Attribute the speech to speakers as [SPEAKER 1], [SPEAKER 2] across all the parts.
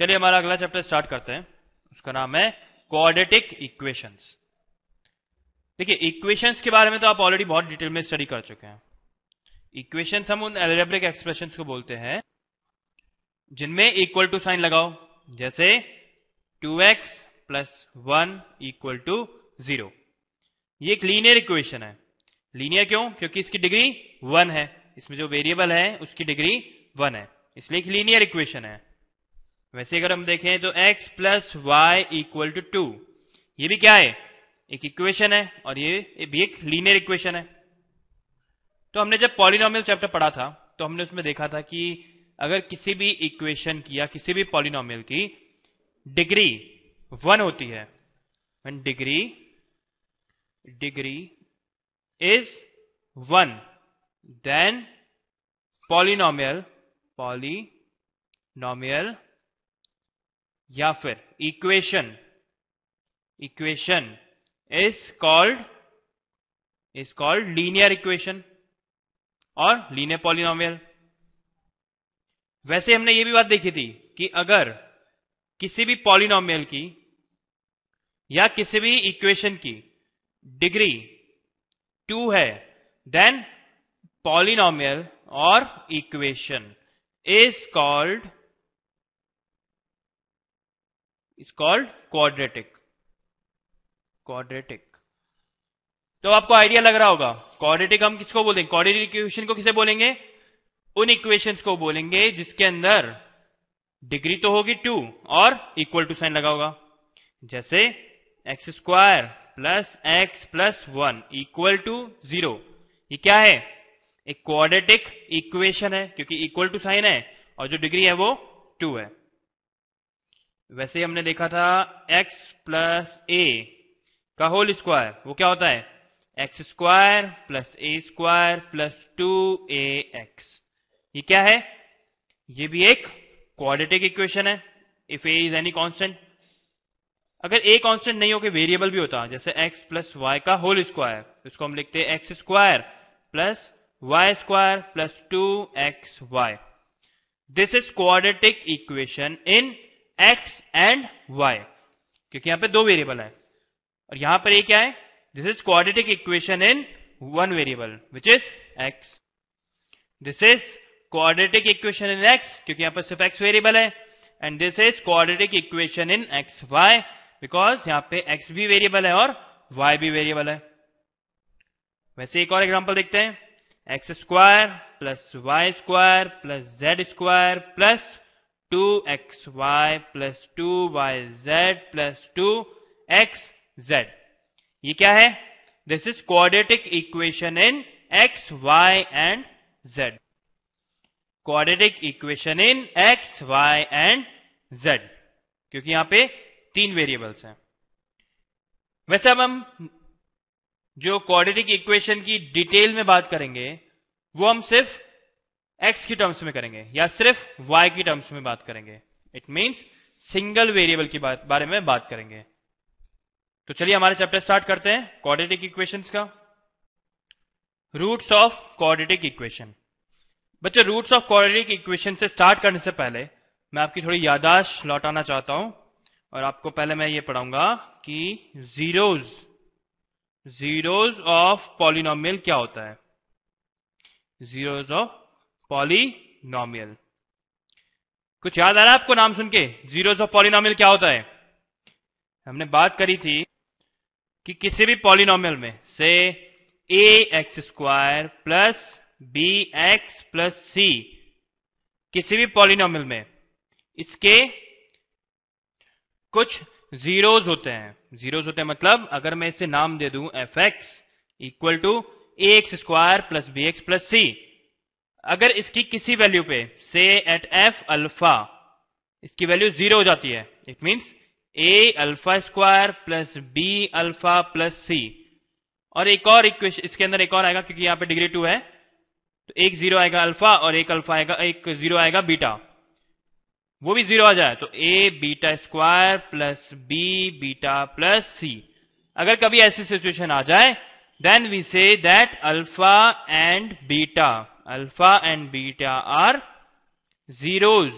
[SPEAKER 1] चलिए हमारा अगला चैप्टर स्टार्ट करते हैं। उसका नाम है क्वाड्रेटिक इक्वेशंस। देखिए, इक्वेशंस के बारे में तो आप ऑलरेडी बहुत डिटेल में स्टडी कर चुके हैं। इक्वेशंस हम उन अलजेब्रिक एक्सप्रेशंस को बोलते हैं जिनमें इक्वल टू साइन लगाओ, जैसे 2x प्लस 1 इक्वल टू 0। ये एक लीनियर इक्वेशन है। लीनियर क्यों? क्योंकि इसकी डिग्री 1 है, इसमें जो वेरिएबल है उसकी डिग्री 1 है, इसलिए एक लीनियर इक्वेशन है। वैसे अगर हम देखें तो x plus y equal to 2, ये भी क्या है? एक इक्वेशन है, और ये भी एक लीनियर इक्वेशन है। तो हमने जब पॉलिनोमियल चैप्टर पढ़ा था तो हमने उसमें देखा था कि अगर किसी भी इक्वेशन की या किसी भी पॉलिनोमियल की डिग्री 1 होती है, when degree is 1, then polynomial या फिर equation is called linear equation और लीनियर पॉलिनोमियल। वैसे हमने ये भी बात देखी थी कि अगर किसी भी पॉलिनोमियल की या किसी भी इक्वेशन की डिग्री 2 है, देन पॉलिनोमियल और इक्वेशन इज कॉल्ड क्वाड्रेटिक। तो आपको आइडिया लग रहा होगा, क्वाड्रेटिक हम किसको बोलेंगे? क्वाड्रेटिक इक्वेशन को किसे बोलेंगे? उन इक्वेशंस को बोलेंगे जिसके अंदर डिग्री तो होगी 2 और इक्वल टू साइन लगा होगा, जैसे x square plus x plus 1 equal to 0। ये क्या है? एक क्वाड्रेटिक इक्वेशन है, क्योंकि इक्वल टू साइन है और जो डिग्री है वो 2 है। वैसे हमने देखा था x प्लस a का होल स्क्वायर, वो क्या होता है? X square plus a square plus 2ax। ये क्या है? ये भी एक क्वाड्रेटिक इक्वेशन है, if a is any constant. अगर a कांस्टेंट नहीं हो के वेरिएबल भी होता, जैसे x प्लस y का होल स्क्वायर, उसको हम लिखते हैं x square plus y square plus 2xy। This is quadratic equation in x and y, क्योंकि यहां पे दो वेरिएबल है और यहां पर ये क्या है? This is quadratic equation in one variable which is x। This is quadratic equation in x, क्योंकि यहां पर सिर्फ x वेरिएबल है, and this is quadratic equation in x y, because यहां पे x भी वेरिएबल है और y भी वेरिएबल है। वैसे एक और एग्जांपल देखते हैं, x square plus y square plus z square plus 2xy plus 2yz plus 2xz। ये क्या है? This is quadratic equation in x, y and z। Quadratic equation in x, y and z, क्योंकि यहां पे 3 variables हैं। वैसे अब हम जो क्वाड्रेटिक इक्वेशन की डिटेल में बात करेंगे वो हम सिर्फ x की टर्म्स में करेंगे या सिर्फ y की टर्म्स में बात करेंगे। इट मींस सिंगल वेरिएबल की बारे में बात करेंगे। तो चलिए हमारे चैप्टर स्टार्ट करते हैं क्वाड्रेटिक इक्वेशंस का। Roots of quadratic equation. बच्चों, रूट्स ऑफ क्वाड्रेटिक इक्वेशन से स्टार्ट करने से पहले मैं आपकी थोड़ी याददाश्त लौटाना चाहता हूं, और आपको पहले मैं ये पढ़ाऊंगा कि जीरोज ऑफ पॉलिनोमियल क्या होता है। जीरोज ऑफ पॉलिनोमियल, कुछ याद आ रहा है आपको नाम सुन के? जीरोज ऑफ पॉलिनोमियल क्या होता है? हमने बात करी थी कि किसी भी पॉलिनोमियल में से a x square plus b x plus c, किसी भी पॉलिनोमियल में इसके कुछ जीरोज होते हैं। जीरोज होते हैं मतलब अगर मैं इसे नाम दे दूं f x equal to a x square plus b x plus c, अगर इसकी किसी वैल्यू पे से एट एफ अल्फा इसकी वैल्यू 0 हो जाती है, it means a alpha square plus b alpha plus c. और एक और इक्वेशन इसके अंदर एक और आएगा, क्योंकि यहां पे डिग्री 2 है, तो एक 0 आएगा अल्फा और एक 0 आएगा बीटा। वो भी 0 आ जाए तो a beta square plus b beta plus c. अगर कभी ऐसी सिचुएशन आ जाए, then we say that alpha and beta are zeros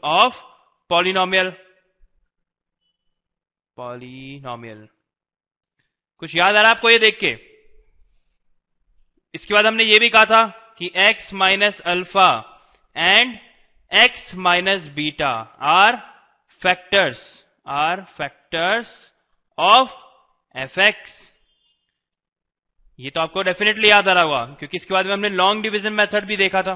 [SPEAKER 1] of polynomial. कुछ याद आ रहा है आपको ये देख के? इसके बाद हमने ये भी कहा था कि x minus alpha and x minus beta are factors of fx। ये तो आपको डेफिनेटली याद आ रहा होगा, क्योंकि इसके बाद में हमने लॉन्ग डिवीजन मेथड भी देखा था।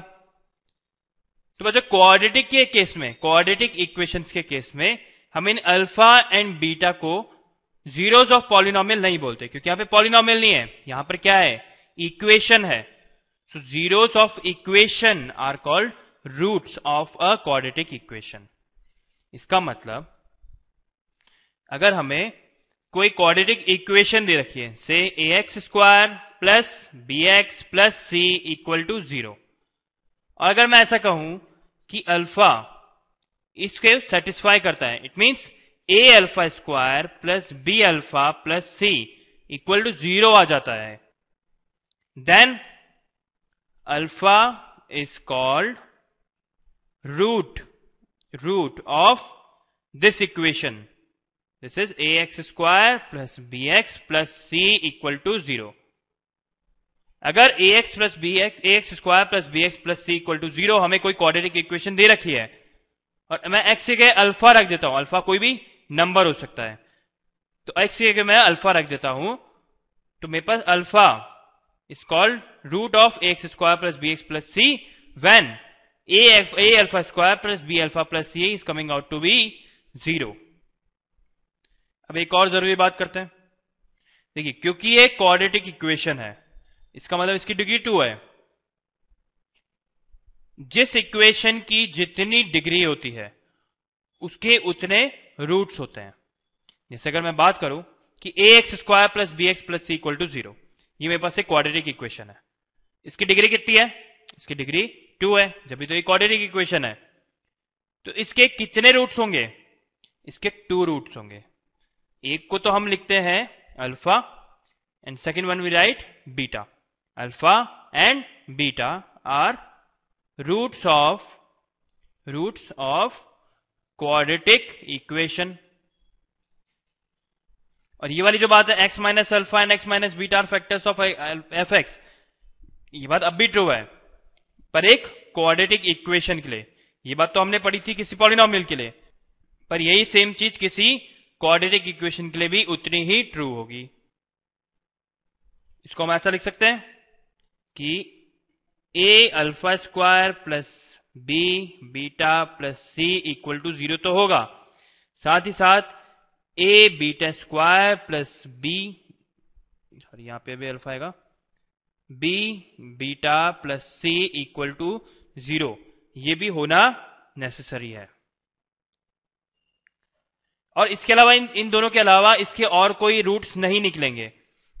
[SPEAKER 1] तो बच्चों क्वाड्रेटिक के केस में, क्वाड्रेटिक इक्वेशंस के केस में हम इन अल्फा एंड बीटा को जीरोस ऑफ पॉलिनोमियल नहीं बोलते, क्योंकि यहां पे पॉलिनोमियल नहीं है, यहां पर क्या है? इक्वेशन है। So zeros of equation are called roots of a quadratic equation. इसका मतलब अगर हमें कोई क्वाड्रेटिक इक्वेशन दे रखी है, से ax square plus bx plus c equal to 0, और अगर मैं ऐसा कहूं कि अल्फा इसके सेटिस्फाई करता है, it means a alpha square plus b alpha plus c equal to 0 आ जाता है, then alpha is called root of this equation. This is ax square plus bx plus c equal to 0. अगर ax square plus bx plus c equal to 0 हमें कोई quadratic equation दे रखी है, और मैं x की जगह अल्फा रख देता हूं, अल्फा कोई भी नंबर हो सकता है, तो x की जगह मैं अल्फा रख देता हूं, तो मेरे पास alpha is called root of ax square plus bx plus c when a alpha square plus b alpha plus c is coming out to be 0। अब एक और जरूरी बात करते हैं। देखिए, क्योंकि ये क्वाड्रेटिक इक्वेशन है, इसका मतलब इसकी डिग्री 2 है। जिस इक्वेशन की जितनी डिग्री होती है उसके उतने रूट्स होते हैं। जैसे अगर मैं बात करूं कि ax square plus bx plus c equal to 0, ये मेरे पास एक क्वाड्रेटिक इक्वेशन है। इसकी डिग्री कितनी है? इसकी डिग्री 2 है, जब भी तो ये क्वाड्रेटिक इक्वेशन है। तो इसके कितने रूट्स होंगे? इसके 2 रूट्स होंगे। एक को तो हम लिखते हैं alpha and second one we write beta. Alpha and beta are roots of quadratic equation. और ये वाली जो बात है x minus alpha and x minus beta are factors of fx, ये बात अब भी ट्रू है, पर एक क्वाड्रेटिक इक्वेशन के लिए। ये बात तो हमने पढ़ी थी किसी पॉलिनोमियल के लिए, पर यही सेम चीज किसी क्वाड्रेटिक इक्वेशन के लिए भी उतनी ही ट्रू होगी। इसको हम ऐसा लिख सकते हैं कि a alpha square plus b beta plus c equal to 0 तो होगा, साथ ही साथ a beta square plus b, sorry यहां पे भी अल्फा आएगा, b beta plus c equal to 0, ये भी होना नेसेसरी है। और इसके अलावा इन दोनों के अलावा इसके और कोई रूट्स नहीं निकलेंगे।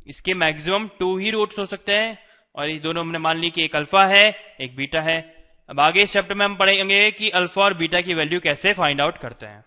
[SPEAKER 1] इसके मैक्सिमम 2 ही रूट्स हो सकते हैं, और ये दोनों हमने मान ली कि एक अल्फा है एक बीटा है। अब आगे इस चैप्टर में हम पढ़ेंगे कि अल्फा और बीटा की वैल्यू कैसे फाइंड आउट करते हैं।